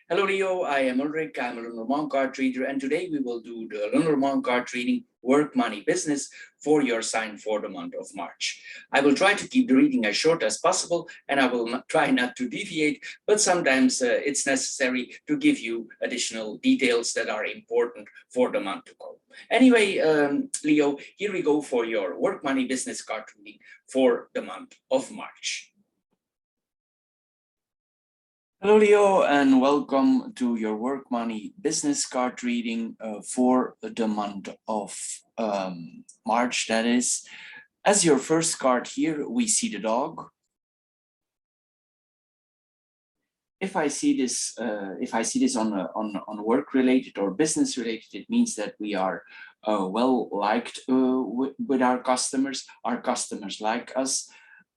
Hello, Leo. I am Ulrich. I'm a Lenormand card trader, and today we will do the Lenormand card trading work, money, business for your sign for the month of March. I will try to keep the reading as short as possible, and I will try not to deviate, but sometimes it's necessary to give you additional details that are important for the month to go. Anyway, Leo, here we go for your work, money, business card reading for the month of March. Hello, Leo, and welcome to your work, money, business card reading for the month of March. That is, as your first card here, we see the dog. If I see this on work related or business related, it means that we are well liked with our customers. Our customers like us.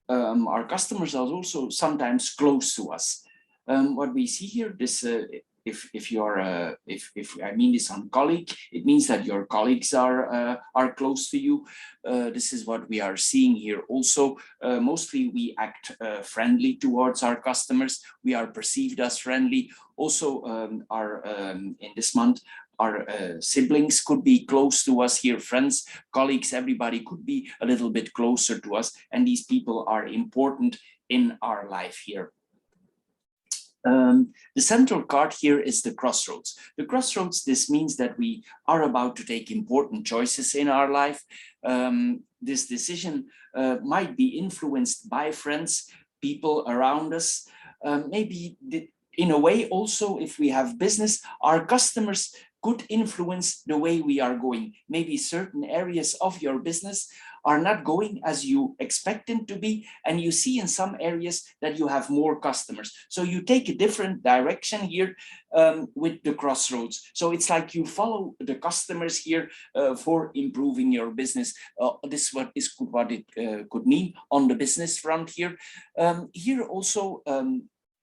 Our customers are also sometimes close to us. What we see here, this if I mean this on colleague, it means that your colleagues are close to you. This is what we are seeing here. Also, mostly we act friendly towards our customers. We are perceived as friendly. Also, in this month, our siblings could be close to us here, friends, colleagues, everybody could be a little bit closer to us, and these people are important in our life here. The central card here is the crossroads. The crossroads, this means that we are about to take important choices in our life. This decision might be influenced by friends, people around us. Maybe in a way also, if we have business, our customers could influence the way we are going. Maybe certain areas of your business are not going as you expect them to be, and you see in some areas that you have more customers. So you take a different direction here with the crossroads. So it's like you follow the customers here for improving your business. This is what it could mean on the business front here. Here also,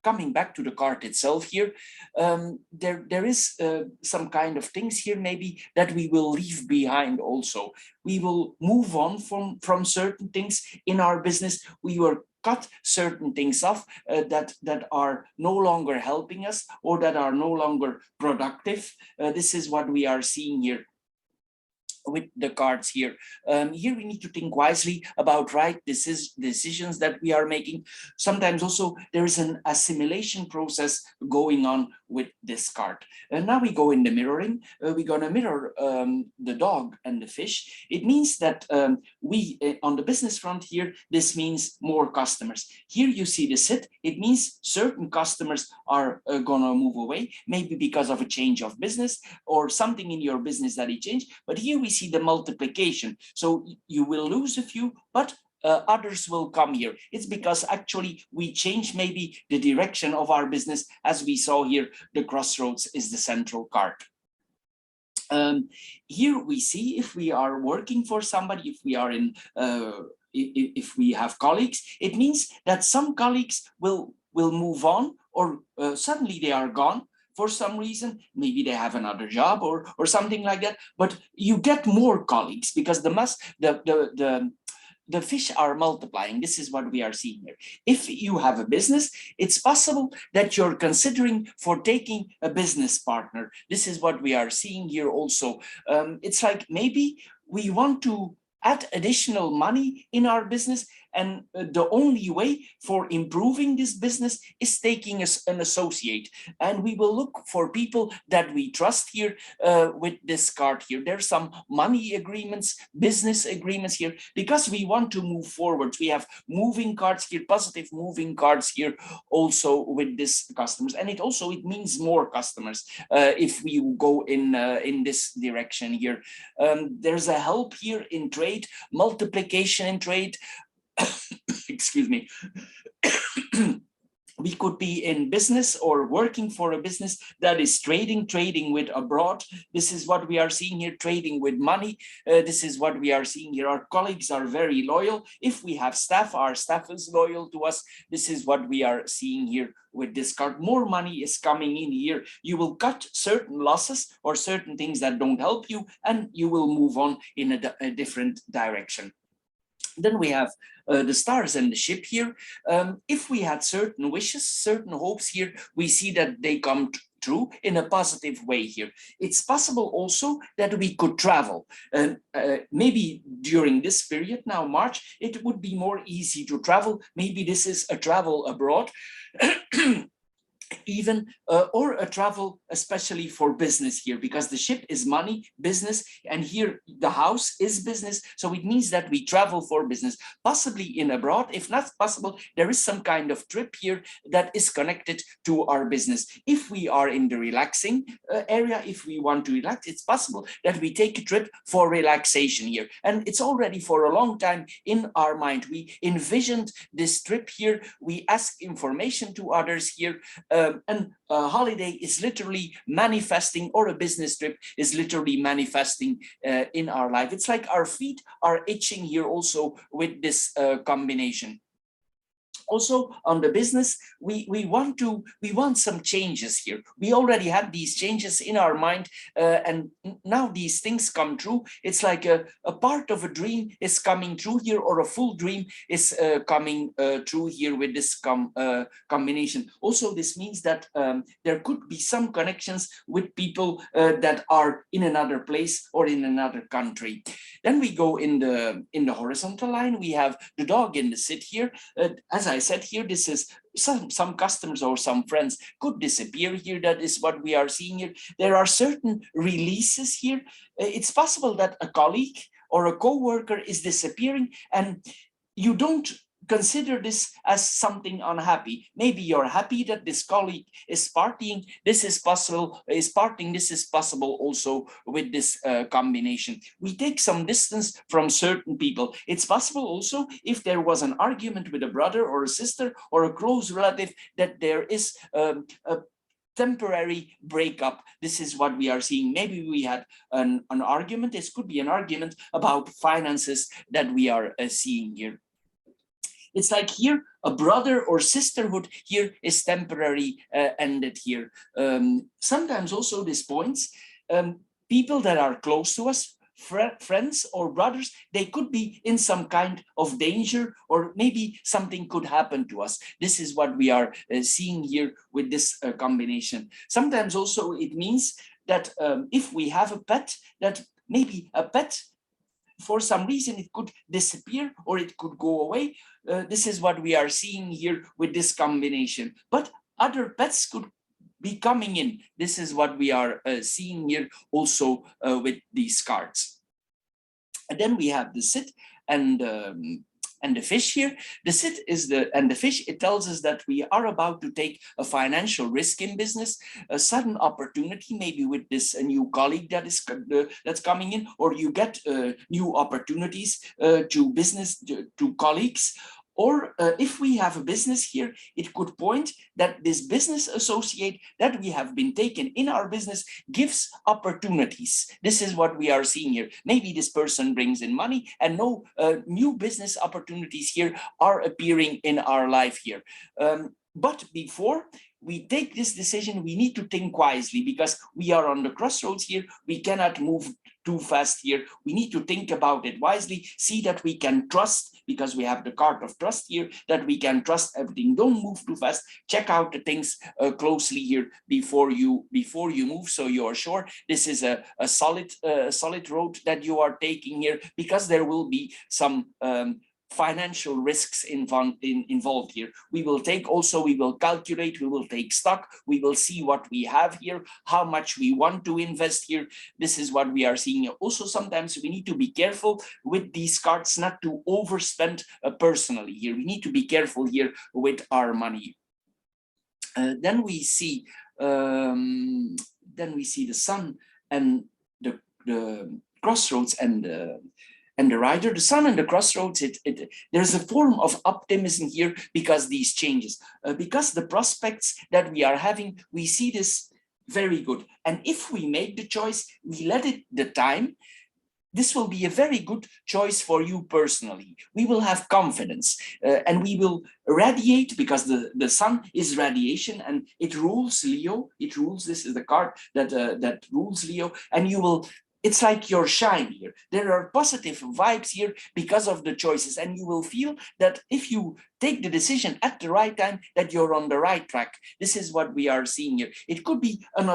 coming back to the card itself here, there is some kind of things here maybe that we will leave behind also. We will move on from certain things in our business. We will cut certain things off that are no longer helping us or that are no longer productive. This is what we are seeing here with the cards here. Here we need to think wisely about right decisions that we are making. Sometimes also there is an assimilation process going on with this card. And now we go in the mirroring. We're going to mirror the dog and the fish. It means that we on the business front here, this means more customers. Here you see the sit. It means certain customers are going to move away, maybe because of a change of business or something in your business that it changed. But here we see the multiplication. So you will lose a few, but others will come here. It's because actually we change maybe the direction of our business. As we saw here, the crossroads is the central card. Here we see if we are working for somebody, if we are in, if we have colleagues, it means that some colleagues will move on, or suddenly they are gone. For some reason, maybe they have another job or something like that, but you get more colleagues because the fish are multiplying. This is what we are seeing here. If you have a business, it's possible that you're considering for taking a business partner. This is what we are seeing here also. It's like maybe we want to add additional money in our business, and the only way for improving this business is taking an associate. And we will look for people that we trust here with this card here. There's some money agreements, business agreements here, because we want to move forward. We have moving cards here, positive moving cards here also with this customers. And it means more customers if we go in this direction here. There's a help here in trade, multiplication in trade. Excuse me. We could be in business or working for a business that is trading with abroad. This is what we are seeing here, trading with money. This is what we are seeing here. Our colleagues are very loyal. If we have staff, our staff is loyal to us. This is what we are seeing here with this card. More money is coming in here. You will cut certain losses or certain things that don't help you, and you will move on in a different direction. Then we have the stars and the ship here. If we had certain wishes, certain hopes here, we see that they come true in a positive way here. It's possible also that we could travel. Maybe during this period, now March, it would be more easy to travel. Maybe this is a travel abroad. Even or a travel especially for business here, because the ship is money, business, and here the house is business, so it means that we travel for business, possibly in abroad. If not possible, there is some kind of trip here that is connected to our business. If we are in the relaxing area, if we want to relax, it's possible that we take a trip for relaxation here, and it's already for a long time in our mind. We envisioned this trip here, we ask information to others here, and a holiday is literally manifesting, or a business trip is literally manifesting in our life. It's like our feet are itching here also with this combination. Also on the business, we want some changes here. We already had these changes in our mind, and now these things come true. It's like a part of a dream is coming true here, or a full dream is coming true here with this combination. Also, this means that there could be some connections with people that are in another place or in another country. Then we go in the horizontal line. We have the dog in the sit here. As I said here, this is some customers or some friends could disappear here. That is what we are seeing here. There are certain releases here. It's possible that a colleague or a co-worker is disappearing, and you don't consider this as something unhappy. Maybe you're happy that this colleague is partying. This is possible, is partying. This is possible also with this combination. We take some distance from certain people. It's possible also, if there was an argument with a brother or a sister or a close relative, that there is a temporary breakup. This is what we are seeing. Maybe we had an argument. This could be an argument about finances that we are seeing here. It's like here, a brother or sisterhood here is temporary ended here. Sometimes also these points, people that are close to us, friends or brothers, they could be in some kind of danger, or maybe something could happen to us. This is what we are seeing here with this combination. Sometimes also it means that if we have a pet, that maybe a pet, for some reason, it could disappear or it could go away. This is what we are seeing here with this combination. But other pets could be coming in. This is what we are seeing here also with these cards. And then we have the sit and the fish here. The sit is the fish. It tells us that we are about to take a financial risk in business, a sudden opportunity, maybe with this new colleague that is that's coming in, or you get new opportunities to business, to colleagues. Or if we have a business here, it could point that this business associate that we have been taken in our business gives opportunities. This is what we are seeing here. Maybe this person brings in money, and no new business opportunities here are appearing in our life here. But before we take this decision, we need to think wisely, because we are on the crossroads here. We cannot move too fast here. We need to think about it wisely, see that we can trust, because we have the card of trust here, that we can trust everything. Don't move too fast. Check out the things closely here before you move, so you are sure this is a solid road that you are taking here, because there will be some financial risks involved here. We will calculate, we will take stock, we will see what we have here, how much we want to invest here. This is what we are seeing here. Also, sometimes we need to be careful with these cards not to overspend personally here. We need to be careful here with our money. Then we see the sun and the crossroads and the rider. The sun and the crossroads, there's a form of optimism here, because these changes, because the prospects that we are having, we see this very good. And if we make the choice, we let it the time, this will be a very good choice for you personally. We will have confidence and we will radiate, because the sun is radiation and it rules Leo. It rules, this is the card that rules Leo, and you will it's like your shine here. There are positive vibes here because of the choices, and you will feel that if you take the decision at the right time, that you're on the right track. This is what we are seeing here. It could be an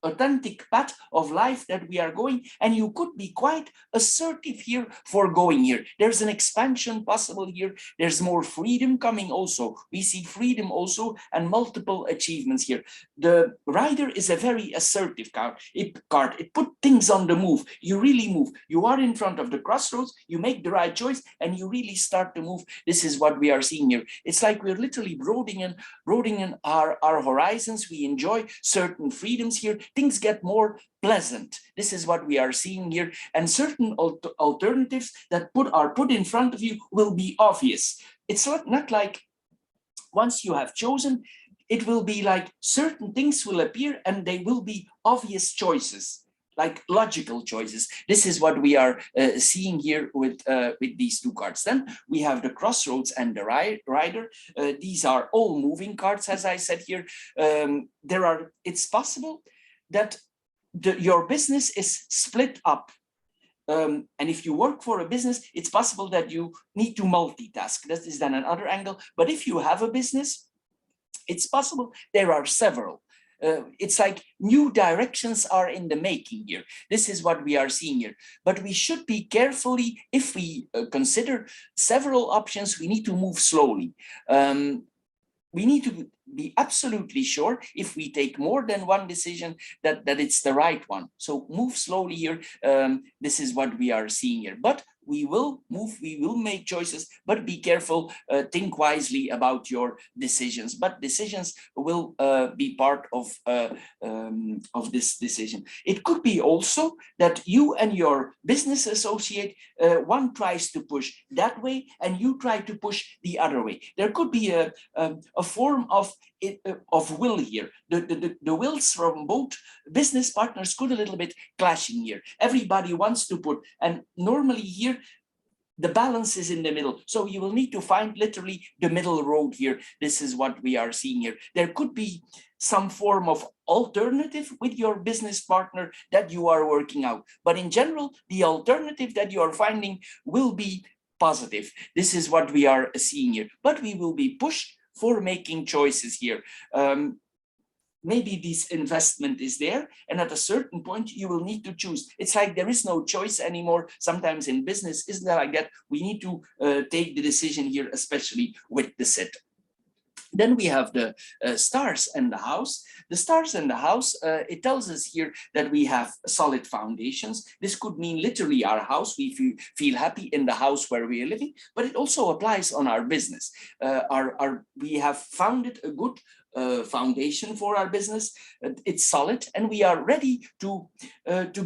authentic path of life that we are going, and you could be quite assertive here for going here. There's an expansion possible here. There's more freedom coming also. We see freedom also and multiple achievements here. The rider is a very assertive card. It put things on the move. You really move. You are in front of the crossroads. You make the right choice and you really start to move. This is what we are seeing here. It's like we're literally broadening our horizons. We enjoy certain freedoms here. Things get more pleasant. This is what we are seeing here. And certain alternatives that are put in front of you will be obvious. It's not like once you have chosen, it will be like certain things will appear and they will be obvious choices, like logical choices. This is what we are seeing here with these two cards. Then we have the crossroads and the rider. These are all moving cards, as I said here. It's possible that your business is split up. And if you work for a business, it's possible that you need to multitask. That is then another angle. But if you have a business, it's possible there are several. It's like new directions are in the making here. This is what we are seeing here. But we should be carefully, if we consider several options, we need to move slowly. We need to be absolutely sure if we take more than one decision that it's the right one. So move slowly here. This is what we are seeing here. But we will move, we will make choices, but be careful, think wisely about your decisions. But decisions will be part of this decision. It could be also that you and your business associate, one tries to push that way and you try to push the other way. There could be a form of will here. The wills from both business partners could a little bit clashing here. Everybody wants to put, and normally here the balance is in the middle. So you will need to find literally the middle road here. This is what we are seeing here. There could be some form of alternative with your business partner that you are working out. But in general, the alternative that you are finding will be positive. This is what we are seeing here. But we will be pushed for making choices here. Maybe this investment is there, and at a certain point you will need to choose. It's like there is no choice anymore. Sometimes in business, isn't that like that? We need to take the decision here, especially with the set. Then we have the stars and the house. The stars and the house, it tells us here that we have solid foundations. This could mean literally our house. We feel happy in the house where we are living, but it also applies on our business. We have founded a good foundation for our business. It's solid, and we are ready to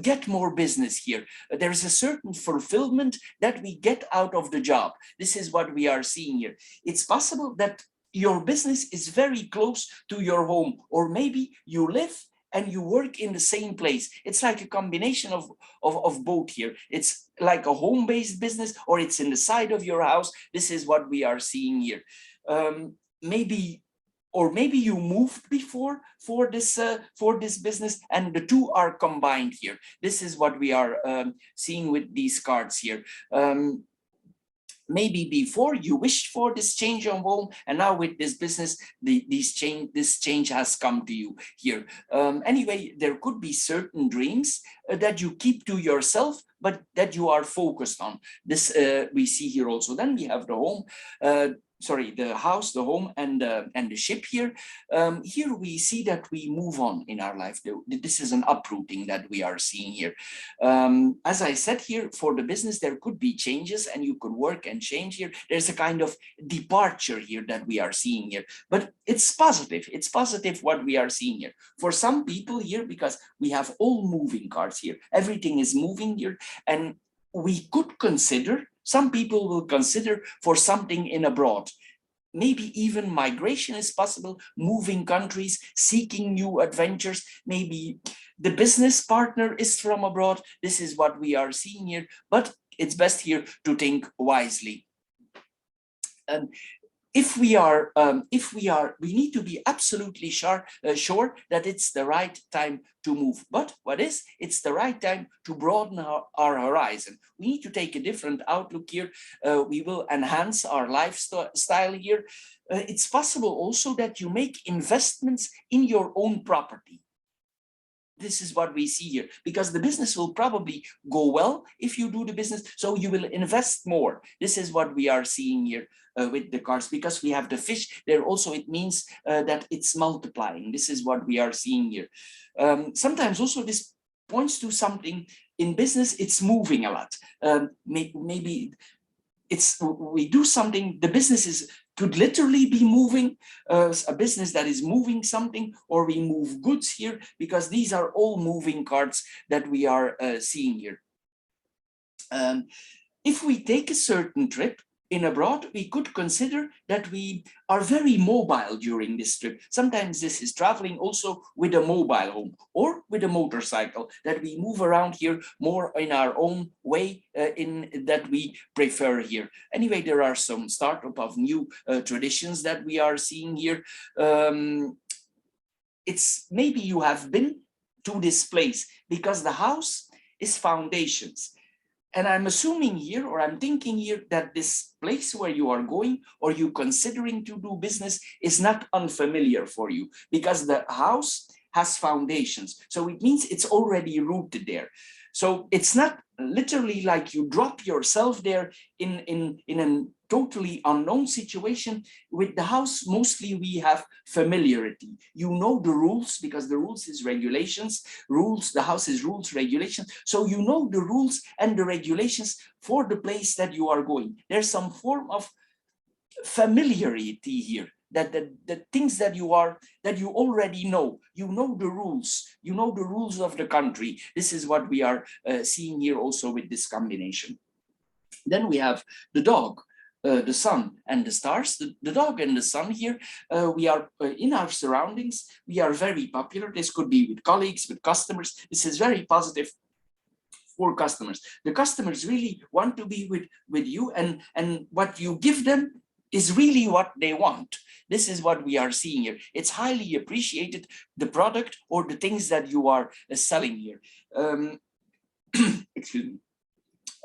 get more business here. There is a certain fulfillment that we get out of the job. This is what we are seeing here. It's possible that your business is very close to your home, or maybe you live and you work in the same place. It's like a combination of both here. It's like a home-based business, or it's in the side of your house. This is what we are seeing here. Maybe you moved before for this business, and the two are combined here. This is what we are seeing with these cards here. Maybe before you wished for this change of home, and now with this business, this change has come to you here. Anyway, there could be certain dreams that you keep to yourself, but that you are focused on. This we see here also. Then we have the home. The house, the home, and the ship here. Here we see that we move on in our life. This is an uprooting that we are seeing here. As I said here, for the business, there could be changes, and you could work and change here. There's a kind of departure here that we are seeing here, but it's positive. It's positive what we are seeing here. For some people here, because we have all moving cards here, everything is moving here, and we could consider, some people will consider for something in abroad. Maybe even migration is possible, moving countries, seeking new adventures. Maybe the business partner is from abroad. This is what we are seeing here, but it's best here to think wisely. we need to be absolutely sure that it's the right time to move. But it's the right time to broaden our horizon. We need to take a different outlook here. We will enhance our lifestyle here. It's possible also that you make investments in your own property. This is what we see here, because the business will probably go well if you do the business, so you will invest more. This is what we are seeing here with the cars, because we have the fish there also. It means that it's multiplying. This is what we are seeing here. Sometimes also this points to something in business. It's moving a lot. Maybe we do something, the business could literally be moving, a business that is moving something, or we move goods here, because these are all moving cards that we are seeing here. If we take a certain trip in abroad, we could consider that we are very mobile during this trip. Sometimes this is traveling also with a mobile home or with a motorcycle, that we move around here more in our own way, in that we prefer here. Anyway, there are some startup of new traditions that we are seeing here. It's maybe you have been to this place, because the house is foundations. And I'm assuming here, or I'm thinking here, that this place where you are going, or you considering to do business, is not unfamiliar for you, because the house has foundations. So it means it's already rooted there. So it's not literally like you drop yourself there in a totally unknown situation. With the house, mostly we have familiarity. You know the rules, because the rules is regulations. The house is rules, regulations. So you know the rules and the regulations for the place that you are going. There's some form of familiarity here, that the things that you already know. You know the rules of the country. This is what we are seeing here also with this combination. Then we have the dog, the sun and the stars. The dog and the sun here, we are in our surroundings, we are very popular. This could be with colleagues, with customers. This is very positive for customers. The customers really want to be with you, and what you give them is really what they want. This is what we are seeing here. It's highly appreciated, the product or the things that you are selling here. Excuse me.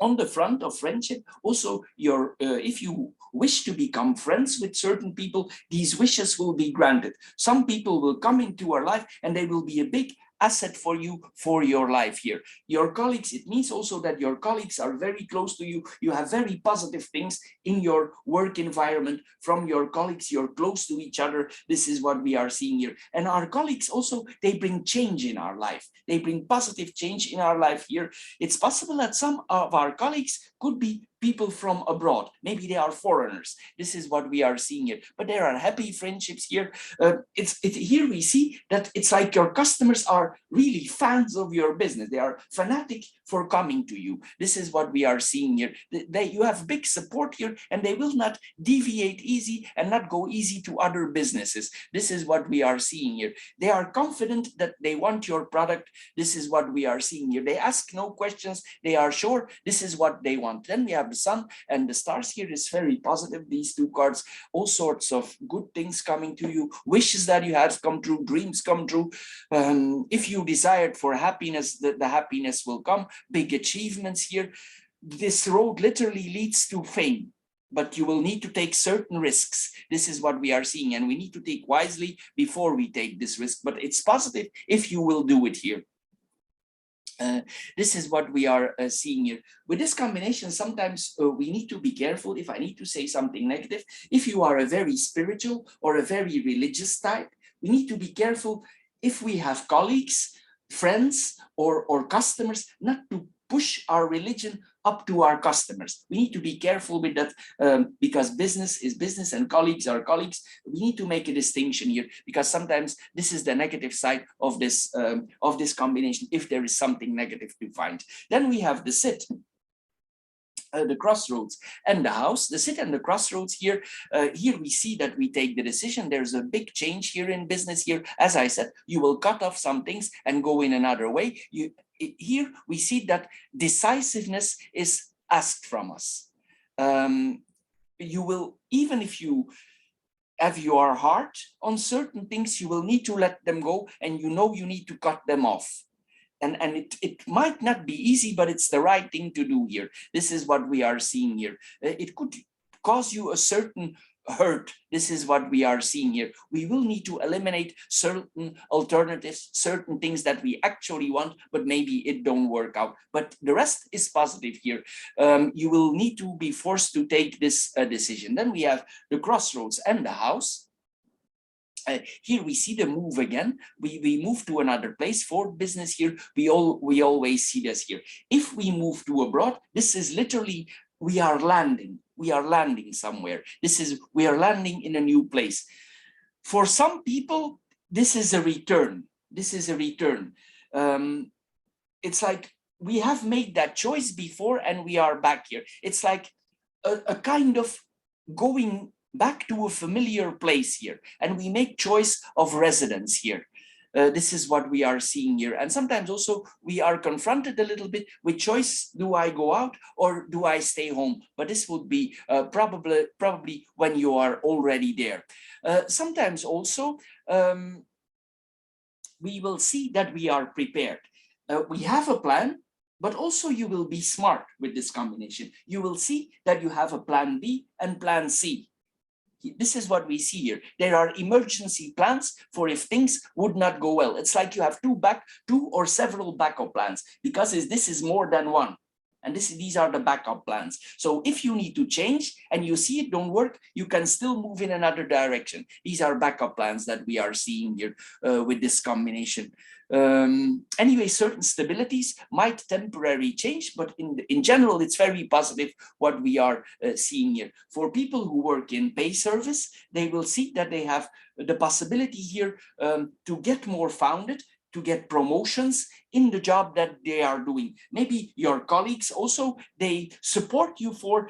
On the front of friendship, also, if you wish to become friends with certain people, these wishes will be granted. Some people will come into our life, and they will be a big asset for you, for your life here. Your colleagues, it means also that your colleagues are very close to you. You have very positive things in your work environment from your colleagues. You're close to each other. This is what we are seeing here. And our colleagues also, they bring change in our life. They bring positive change in our life here. It's possible that some of our colleagues could be people from abroad. Maybe they are foreigners. This is what we are seeing here. But there are happy friendships here. Here we see that it's like your customers are really fans of your business. They are fanatic for coming to you. This is what we are seeing here. You have big support here, and they will not deviate easy and not go easy to other businesses. This is what we are seeing here. They are confident that they want your product. This is what we are seeing here. They ask no questions. They are sure this is what they want. Then we have the sun and the stars here. Is very positive. These two cards, all sorts of good things coming to you, wishes that you have come true, dreams come true. If you desired for happiness, the happiness will come. Big achievements here. This road literally leads to fame, but you will need to take certain risks. This is what we are seeing, and we need to take wisely before we take this risk. But it's positive if you will do it here. This is what we are seeing here. With this combination, sometimes we need to be careful. If I need to say something negative, if you are a very spiritual or a very religious type, we need to be careful if we have colleagues, friends, or customers, not to push our religion up to our customers. We need to be careful with that, because business is business and colleagues are colleagues. We need to make a distinction here, because sometimes this is the negative side of this combination, if there is something negative to find. Then we have the sit, the crossroads and the house. The sit and the crossroads here, here we see that we take the decision. There's a big change here in business here. As I said, you will cut off some things and go in another way. Here we see that decisiveness is asked from us. You will, even if you have your heart on certain things, you will need to let them go, and you know you need to cut them off. And it might not be easy, but it's the right thing to do here. This is what we are seeing here. It could cause you a certain hurt. This is what we are seeing here. We will need to eliminate certain alternatives, certain things that we actually want, but maybe it don't work out. But the rest is positive here. You will need to be forced to take this decision. Then we have the crossroads and the house. Here we see the move again. We move to another place for business here. We always see this here. If we move to abroad, this is literally, we are landing. We are landing somewhere. We are landing in a new place. For some people, this is a return. This is a return. It's like we have made that choice before and we are back here. It's like a kind of going back to a familiar place here, and we make choice of residence here. This is what we are seeing here. And sometimes also we are confronted a little bit with choice. Do I go out or do I stay home? But this would be probably when you are already there. Sometimes also we will see that we are prepared. We have a plan, but also you will be smart with this combination. You will see that you have a plan B and plan C. This is what we see here. There are emergency plans for if things would not go well. It's like you have two or several backup plans, because this is more than one. And these are the backup plans. So if you need to change and you see it don't work, you can still move in another direction. These are backup plans that we are seeing here with this combination. Anyway, certain stabilities might temporarily change, but in general, it's very positive what we are seeing here. For people who work in pay service, they will see that they have the possibility here to get more founded, to get promotions in the job that they are doing. Maybe your colleagues also, they support you for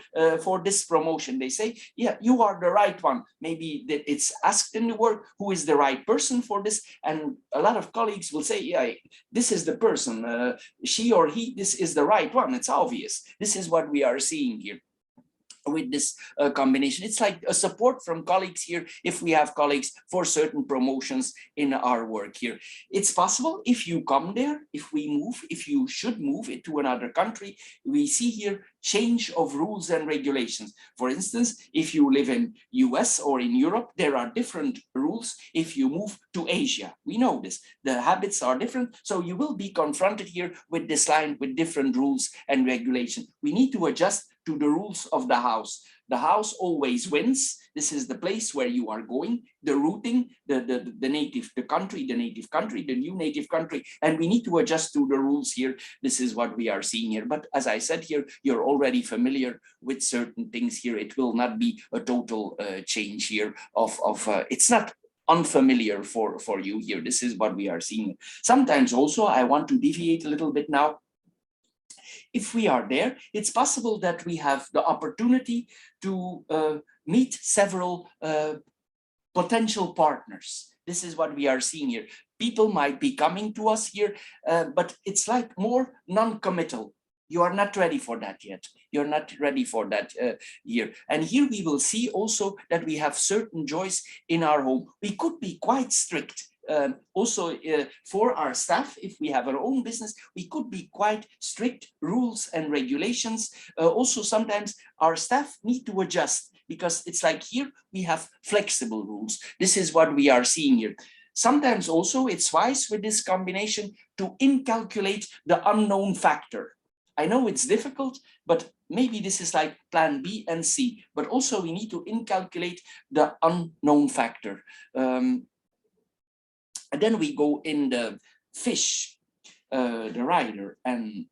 this promotion. They say, yeah, you are the right one. Maybe it's asked in the work, who is the right person for this? And a lot of colleagues will say, yeah, this is the person, she or he, this is the right one. It's obvious. This is what we are seeing here with this combination. It's like a support from colleagues here if we have colleagues for certain promotions in our work here. It's possible if you come there, if we move, if you should move it to another country, we see here change of rules and regulations. For instance, if you live in US or in Europe, there are different rules. If you move to Asia, we know this, the habits are different. So you will be confronted here with this line with different rules and regulations. We need to adjust to the rules of the house. The house always wins. This is the place where you are going, the routing, the native country, the new native country, and we need to adjust to the rules here. This is what we are seeing here. But as I said here, you're already familiar with certain things here. It will not be a total change here it's not unfamiliar for you here. This is what we are seeing. Sometimes also, I want to deviate a little bit now. If we are there, it's possible that we have the opportunity to meet several potential partners. This is what we are seeing here. People might be coming to us here, but it's like more non-committal. You are not ready for that yet. You're not ready for that here. And here we will see also that we have certain joys in our home. We could be quite strict. Also for our staff, if we have our own business, we could be quite strict rules and regulations. Also, sometimes our staff need to adjust because it's like here we have flexible rules. This is what we are seeing here. Sometimes also it's wise with this combination to incalculate the unknown factor. I know it's difficult, but maybe this is like plan B and C, but also we need to incalculate the unknown factor. And then we go in the fish, the rider, and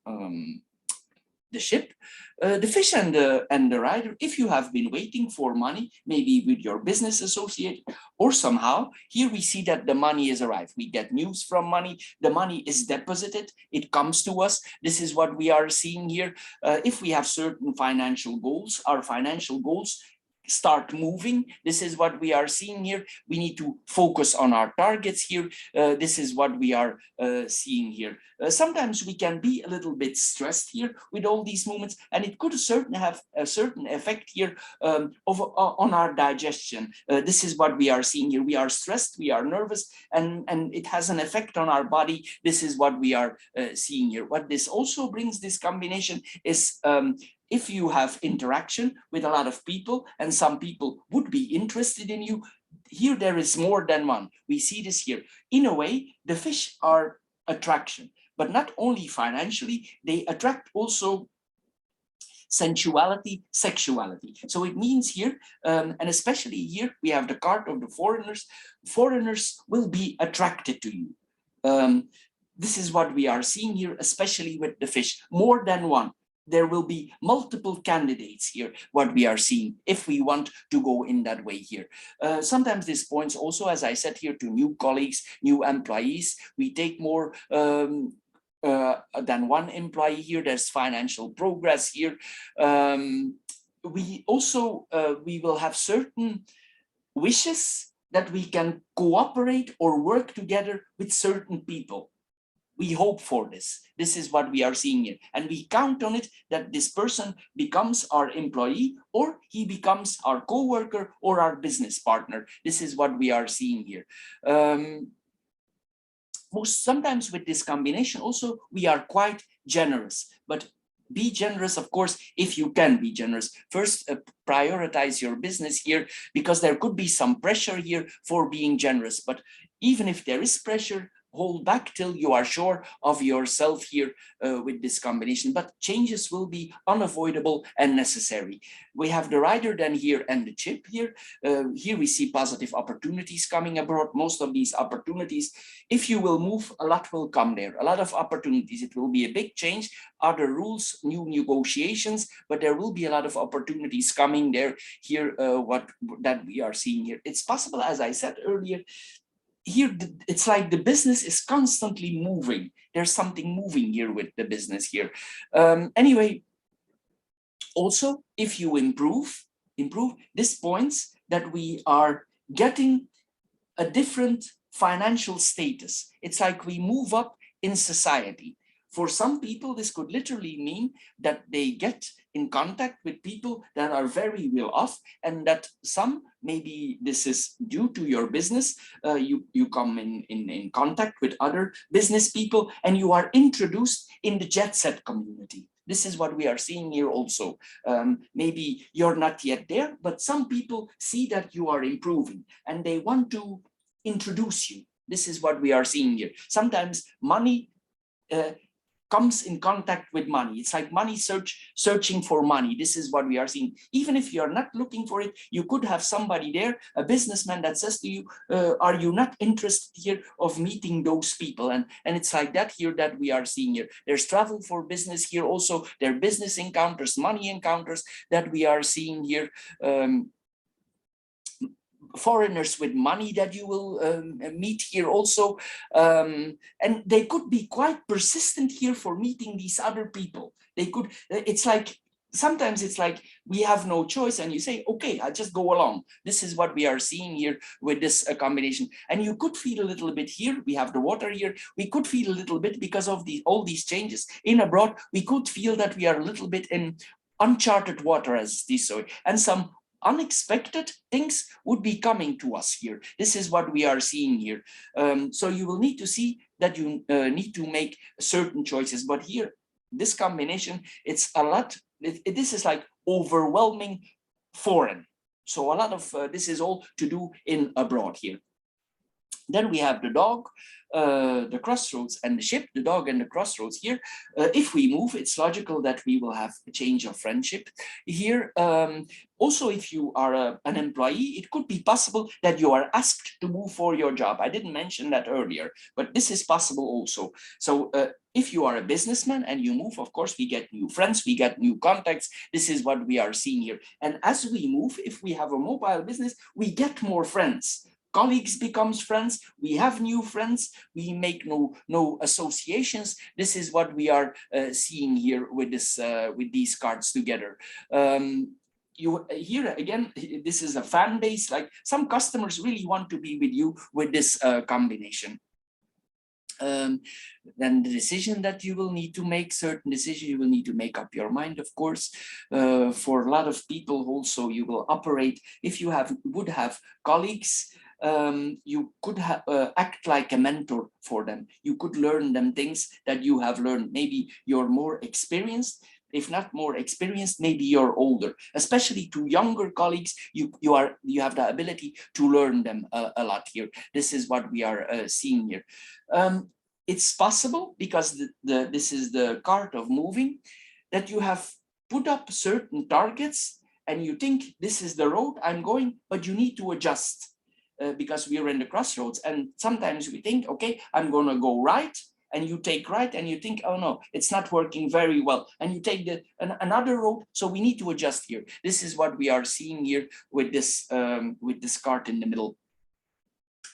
the ship. The fish and the rider, if you have been waiting for money, maybe with your business associate, or somehow, here we see that the money has arrived. We get news from money, the money is deposited, it comes to us. This is what we are seeing here. If we have certain financial goals, our financial goals start moving. This is what we are seeing here. We need to focus on our targets here. This is what we are seeing here. Sometimes we can be a little bit stressed here with all these movements, and it could have a certain effect here on our digestion. This is what we are seeing here. We are stressed, we are nervous, and it has an effect on our body. This is what we are seeing here. What this also brings, this combination, is if you have interaction with a lot of people and some people would be interested in you, here there is more than one. We see this here. In a way, the fish are attraction, but not only financially, they attract also sensuality, sexuality. So it means here, and especially here, we have the card of the foreigners. Foreigners will be attracted to you. This is what we are seeing here, especially with the fish, more than one. There will be multiple candidates here, what we are seeing, if we want to go in that way here. Sometimes this points also, as I said here, to new colleagues, new employees. We take more than one employee here. There's financial progress here. We also, we will have certain wishes that we can cooperate or work together with certain people. We hope for this. This is what we are seeing here. And we count on it that this person becomes our employee, or he becomes our co-worker or our business partner. This is what we are seeing here. Sometimes with this combination also, we are quite generous, but be generous, of course, if you can be generous. First, prioritize your business here, because there could be some pressure here for being generous. But even if there is pressure, hold back till you are sure of yourself here with this combination. But changes will be unavoidable and necessary. We have the rider then here and the chip here. Here we see positive opportunities coming abroad. Most of these opportunities, if you will move, a lot will come there. A lot of opportunities. It will be a big change, other rules, new negotiations, but there will be a lot of opportunities coming there here, that we are seeing here. It's possible, as I said earlier, here it's like the business is constantly moving. There's something moving here with the business here. Anyway, also, if you improve, this points that we are getting a different financial status. It's like we move up in society. For some people, this could literally mean that they get in contact with people that are very well off, and that some, maybe this is due to your business, you come in contact with other business people, and you are introduced in the jet set community. This is what we are seeing here also. Maybe you're not yet there, but some people see that you are improving and they want to introduce you. This is what we are seeing here. Sometimes money comes in contact with money. It's like money searching for money. This is what we are seeing. Even if you're not looking for it, you could have somebody there, a businessman, that says to you, are you not interested here of meeting those people? And it's like that here that we are seeing here. There's travel for business here also. There are business encounters, money encounters that we are seeing here. Foreigners with money that you will meet here also, and they could be quite persistent here for meeting these other people. They could, it's like, sometimes it's like we have no choice, and you say, okay, I'll just go along. This is what we are seeing here with this combination. And you could feel a little bit here, we have the water here, we could feel a little bit because of all these changes in abroad. We could feel that we are a little bit in uncharted water, as this so, and some unexpected things would be coming to us here. This is what we are seeing here. So you will need to see that you need to make certain choices. But here, this combination, it's a lot. This is like overwhelming foreign. So a lot of this is all to do in abroad here. Then we have the dog, the crossroads, and the ship, the dog and the crossroads here. If we move, it's logical that we will have a change of friendship here. Also, if you are an employee, it could be possible that you are asked to move for your job. I didn't mention that earlier, but this is possible also. So if you are a businessman and you move, of course, we get new friends, we get new contacts. This is what we are seeing here. And as we move, if we have a mobile business, we get more friends. Colleagues becomes friends, we have new friends, we make no associations. This is what we are seeing here with this with these cards together. you here again, this is a fan base, like some customers really want to be with you with this combination. Then the decision that you will need to make, certain decision, you will need to make up your mind, of course. For a lot of people also, you will operate, if you would have colleagues, you could act like a mentor for them. You could learn them things that you have learned. Maybe you're more experienced. If not more experienced, maybe you're older. Especially to younger colleagues, you have the ability to learn them a lot here. This is what we are seeing here. It's possible, because this is the cart of moving, that you have put up certain targets and you think this is the road I'm going, but you need to adjust because we are in the crossroads. And sometimes we think, okay, I'm going to go right, and you take right, and you think, oh no, it's not working very well, and you take another road. So we need to adjust here. This is what we are seeing here with this cart in the middle.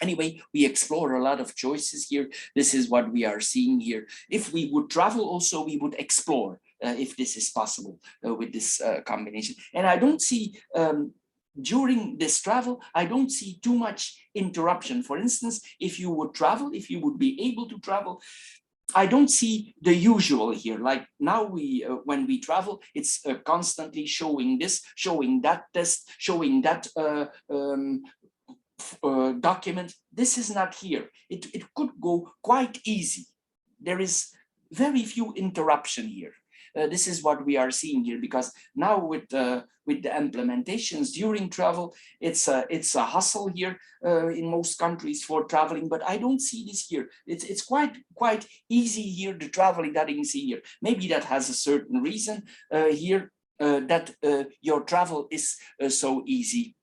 Anyway, we explore a lot of choices here. This is what we are seeing here. If we would travel also, we would explore if this is possible with this combination. And I don't see, during this travel, I don't see too much interruption. For instance, if you would travel, if you would be able to travel, I don't see the usual here. Like now when we travel, it's constantly showing this, showing that test, showing that document. This is not here. It could go quite easy. There is very few interruption here. This is what we are seeing here, because now with the implementations during travel, it's a hustle here in most countries for traveling, but I don't see this here. It's quite easy here, the traveling that you can see here. Maybe that has a certain reason here that your travel is so easy.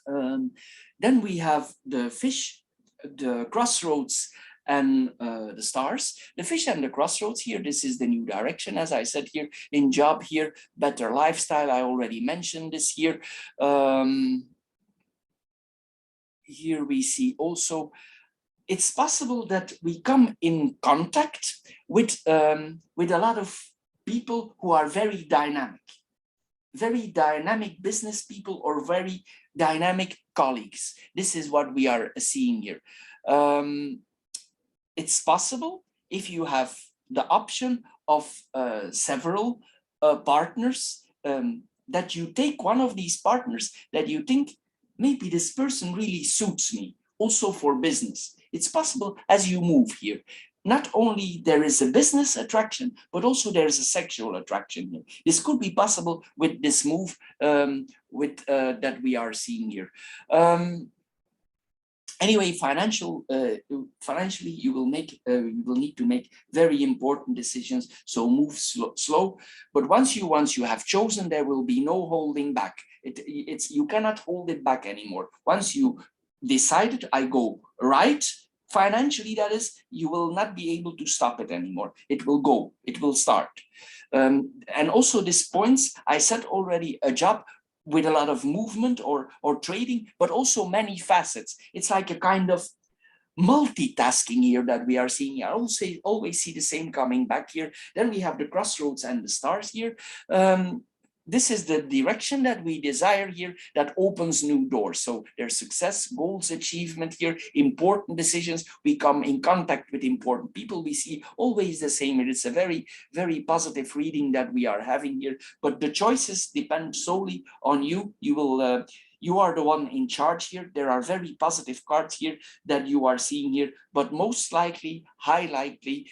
Then we have the fish, the crossroads, and the stars. The fish and the crossroads here, this is the new direction, as I said here, in job here, better lifestyle, I already mentioned this here. Here we see also, it's possible that we come in contact with a lot of people who are very dynamic business people, or very dynamic colleagues. This is what we are seeing here. It's possible, if you have the option of several partners, that you take one of these partners that you think, maybe this person really suits me, also for business. It's possible as you move here. Not only there is a business attraction, but also there is a sexual attraction here. This could be possible with this move that we are seeing here. Anyway, financially, you will need to make very important decisions. So move slow. But once you have chosen, there will be no holding back. You cannot hold it back anymore. Once you decided, I go right. Financially, that is, you will not be able to stop it anymore. It will go, it will start. And also these points, I said already, a job with a lot of movement or trading, but also many facets. It's like a kind of multitasking here that we are seeing. I always see the same coming back here. Then we have the crossroads and the stars here. This is the direction that we desire here, that opens new doors. So there's success, goals, achievement here, important decisions. We come in contact with important people. We see always the same. It's a very, very positive reading that we are having here. But the choices depend solely on you. You are the one in charge here. There are very positive cards here that you are seeing here. But most likely, high likely,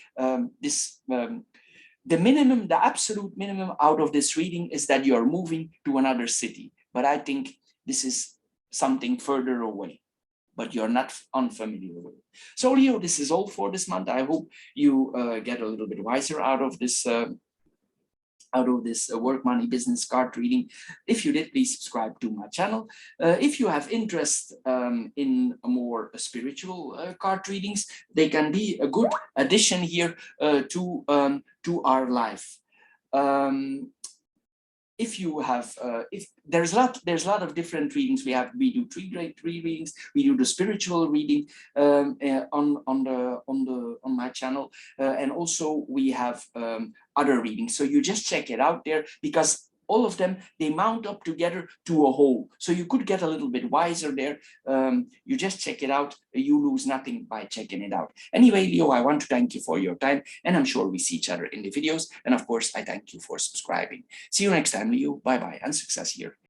the minimum, the absolute minimum out of this reading is that you are moving to another city. But I think this is something further away, but you're not unfamiliar with it. So Leo, this is all for this month. I hope you get a little bit wiser out of this work, money, business card reading. If you did, please subscribe to my channel. If you have interest in more spiritual card readings, they can be a good addition here to our life. If you have, if there's a lot of different readings. We do three readings. We do the spiritual reading on my channel, and also we have other readings. So you just check it out there, because all of them, they mount up together to a whole. So you could get a little bit wiser there. You just check it out. You lose nothing by checking it out. Anyway, Leo, I want to thank you for your time, and I'm sure we see each other in the videos. And of course, I thank you for subscribing. See you next time, Leo. Bye-bye, and success here.